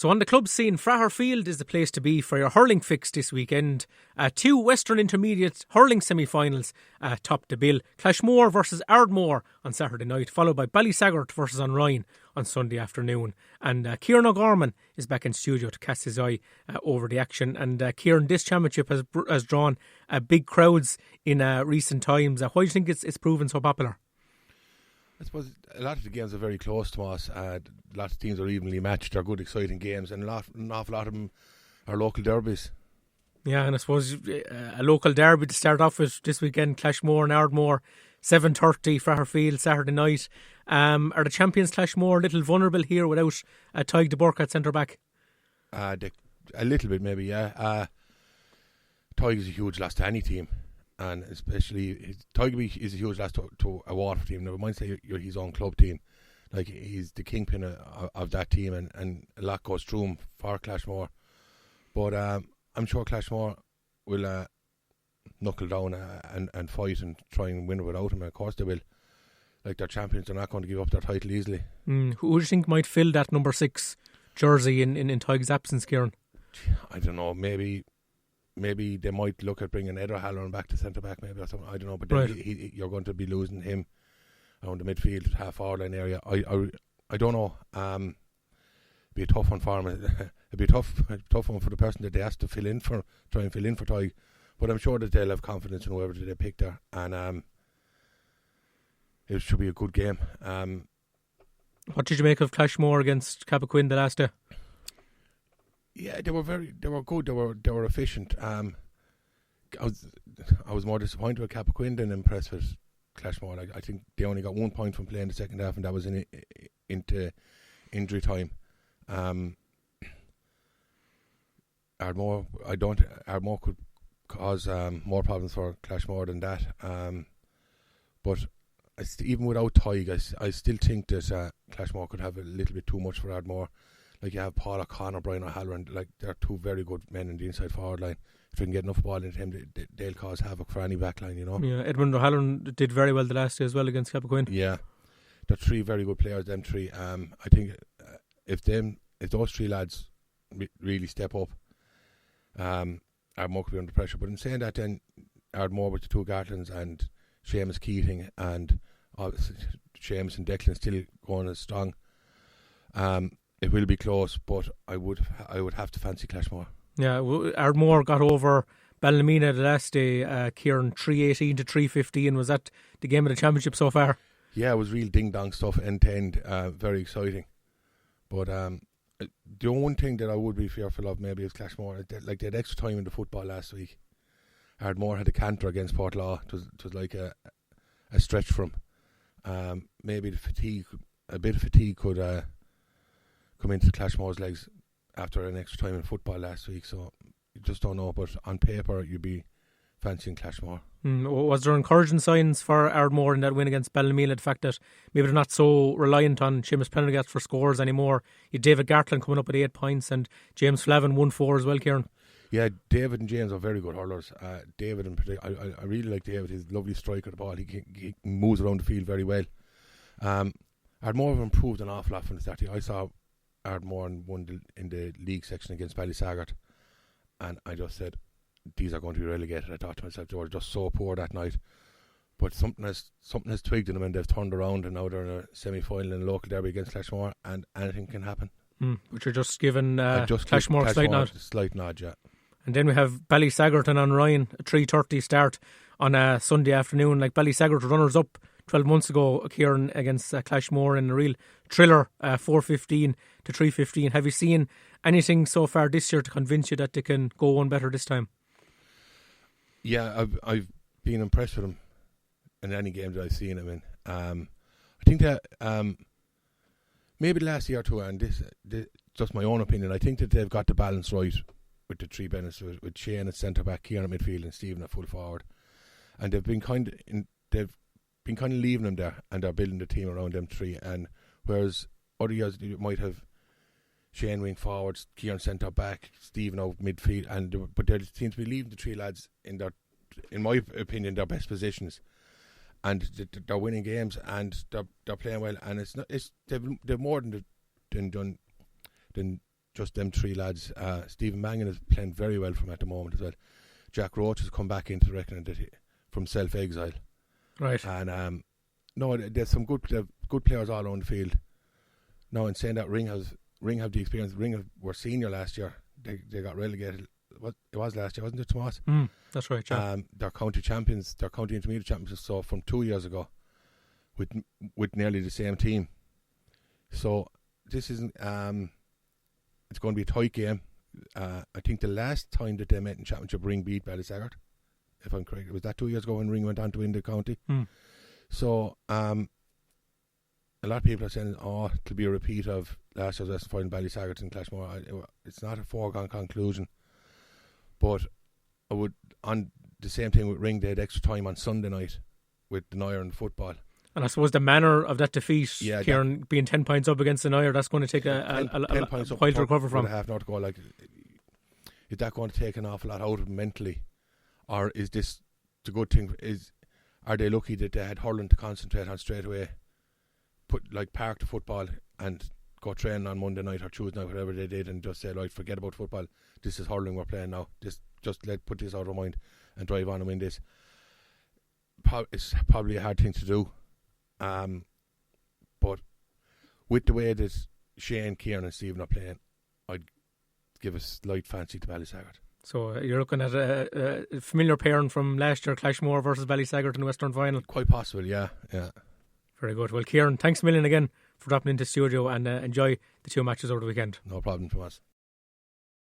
So on the club scene, Fraher Field is the place to be for your hurling fix this weekend. 2 Western Intermediate hurling semi-finals top the bill. Clashmore versus Ardmore on Saturday night, followed by Ballysaggart versus Rinn on Sunday afternoon. And Kieran O'Gorman is back in studio to cast his eye over the action. And Kieran, this championship has drawn big crowds in recent times. Why do you think it's proven so popular? I suppose a lot of the games are very close to us. Lots of teams are evenly matched. They're good, exciting games, and an awful lot of them are local derbies. Yeah, and I suppose a local derby to start off with this weekend, Clashmore and Ardmore, 7:30 Fraher Field Saturday night. Are the champions Clashmore a little vulnerable here without Tig de Burke at centre back? A little bit maybe, yeah. Tig is a huge loss to any team. And especially, Tig is a huge loss to a Waterford team. Never mind say you're his own club team. Like, he's the kingpin of that team, and a lot goes through him for Clashmore. But I'm sure Clashmore will knuckle down and fight and try and win without him. And of course they will. Like, they're champions, they're not going to give up their title easily. Who do you think might fill that number 6 jersey in Tig's absence, Kieran? I don't know, maybe they might look at bringing Ed O'Halloran back to centre back, maybe or something. I don't know, but then right. You're going to be losing him around the midfield, half forward line area. I don't know. It'd be a tough one for him. It'd be a tough one for the person that they asked to try and fill in for Tig. But I'm sure that they'll have confidence in whoever they pick there, and it should be a good game. What did you make of Clashmore against Cappoquin the last day? Yeah, they were good. They were efficient. I was more disappointed with Cappoquin than impressed with Clashmore. Like, I think they only got 1 point from playing the second half, and that was into injury time. Ardmore could cause more problems for Clashmore than that. But even without Tig, I still think that Clashmore could have a little bit too much for Ardmore. Like, you have Paul O'Connor, Brian O'Halloran, like, they're 2 very good men in the inside forward line. If they can get enough ball into him, they'll cause havoc for any back line, you know. Yeah, Edmund O'Halloran did very well the last day as well against Cappoquin. Yeah, they're 3 very good players, them 3. I think if those 3 lads really step up, Ardmore could be under pressure. But in saying that, then Ardmore with the 2 Gartlands and Seamus Keating and Seamus and Declan still going as strong. It will be close, but I would have to fancy Clashmore. Yeah, Ardmore got over Ballymena the last day, Kieran, 3-18 to 3-15. Was that the game of the championship so far? Yeah, it was real ding-dong stuff, end to end, very exciting. But the one thing that I would be fearful of maybe is Clashmore. They had extra time in the football last week. Ardmore had a canter against Portlaw. It was like a stretch from. Maybe a bit of fatigue could come into Clashmore's legs after an extra time in football last week, so you just don't know. But on paper, you'd be fancying Clashmore. Was there encouraging signs for Ardmore in that win against Ballymena? The fact that maybe they're not so reliant on Seamus Prendergast for scores anymore. You had David Gartland coming up with 8 points, and James Flavin 1-4 as well, Kieran. Yeah, David and James are very good hurlers. David in particular, I really like David. He's a lovely striker of the ball. He moves around the field very well. Ardmore have improved an awful lot from the start. I saw Ardmore won in the league section against Ballysaggart, and I just said, these are going to be relegated. I thought to myself, they were just so poor that night. But something has twigged in them, and they've turned around, and now they're in a semi-final in a local derby against Clashmore, and anything can happen. But you're just giving Clashmore a slight nod. Slight nod, yeah. And then we have Ballysaggart and Rinn, a 3:30 start on a Sunday afternoon. Like, Ballysaggart runners up 12 months ago, Kieran, against Clashmore in a real thriller, 4-15 to 3-15. Have you seen anything so far this year to convince you that they can go one better this time? Yeah, I've been impressed with them in any games I've seen them in. I think that maybe the last year or two, and this just my own opinion, I think that they've got the balance right with the 3 Bennetts, with Shane at centre back, Kieran at midfield, and Stephen at full forward, and they've been kind of leaving them there, and they're building the team around them 3. And whereas other years you might have Shane wing forwards, Kieran centre back, Stephen out midfield, but they seem to be leaving the 3 lads in my opinion, their best positions, and they're winning games, and they're playing well, and they've more than just them three lads. Stephen Mangan is playing very well for him at the moment as well. Jack Roach has come back into the reckoning from self-exile. Right. And no, there's some good players all around the field. Now, in saying that, Rinn have the experience. Rinn were senior last year. They got relegated. It was last year, wasn't it, Tomas? That's right, yeah. They're county champions. They're county intermediate champions. So from 2 years ago, with nearly the same team. So this isn't. It's going to be a tight game. I think the last time that they met in championship, Rinn beat Ballysaggart, if I'm correct. Was that 2 years ago when Rinn went on to win the county? So a lot of people are saying, it'll be a repeat of last year's Western final, Ballysaggart and Clashmore. It's not a foregone conclusion, but I would, on the same thing with Rinn, they had extra time on Sunday night with the Nair and football. And I suppose the manner of that defeat, Kieran, being 10 points up against the Nair, that's going to take a while to recover from. Half an hour to go. Like, is that going to take an awful lot out of them mentally, or is this the good thing? Are they lucky that they had hurling to concentrate on straight away? Park the football and go training on Monday night or Tuesday night, whatever they did, and just say, right, forget about football. This is hurling we're playing now. Just put this out of our mind and drive on and win this. It's probably a hard thing to do. But with the way that Shane, Kieran and Stephen are playing, I'd give a slight fancy to Ballysaggart. So you're looking at a familiar pairing from last year, Clashmore versus Ballysaggart in the Western final? Quite possible, yeah. Very good. Well, Kieran, thanks a million again for dropping into the studio, and enjoy the two matches over the weekend. No problem, Tomas.